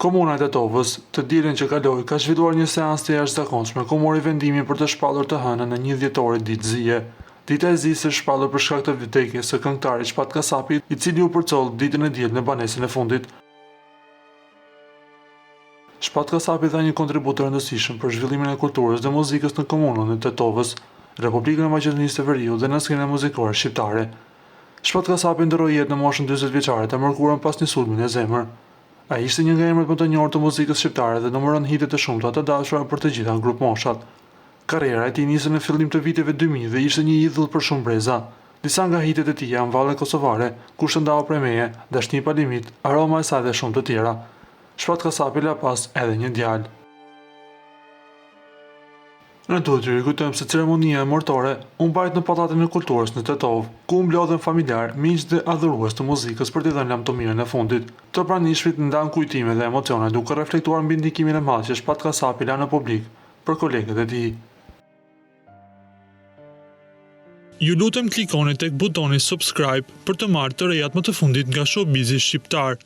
Komuna e Tetovës, të dielën që kaloi, ka zhvilluar një seancë të jashtëzakonshme ku mori vendimin për të shpallur të hënën në një dhjetore ditë zije. Dita e zisë është shpallur për shkak të vdekjes së këngëtarit Shpat Kasapi, i cili u përcolli ditën e diel në banesën e fundit. Shpat Kasapi dha një kontribut të rëndësishëm për zhvillimin e kulturës dhe muzikës në komunën e Tetovës, Republikën e Maqedonisë së Veriut dhe në skenën muzikore shqiptare. Shpat Kasapi ndroi jetë në moshën 40 vjeçare të mërkurën pas një sulmi në zemër. Ai ishte një nga emrat më të njohur të muzikës shqiptare dhe numëron hite të shumta të dashura për të gjitha grup moshat. Karriera e tij nisi në fillim të viteve 2000 dhe ishte një idhull për shumë breza. Disa nga hitet e tij janë Valle Kosovare, Kush të ndau prej meje, Dashni pa limit, Aroma e saj dhe shumë të tjera. Shpat Kasapi la pas edhe një djalë. Ne duhet të rikujtojmë se ceremonia martore u mbajt në Pallatin e Kulturës në Tetovë, ku u mblodhen familjar, miq dhe adhurues të muzikës për t'i dhënë lam të mirën e fundit. Të pranishmit ndan kujtime dhe emocione duke reflektuar mbi ndikimin e madh që Shpat Kasapi la në publik për kolegët e tij. Ju lutem klikoni tek butoni subscribe për të marrë të rejat më të fundit nga showbizi shqiptar.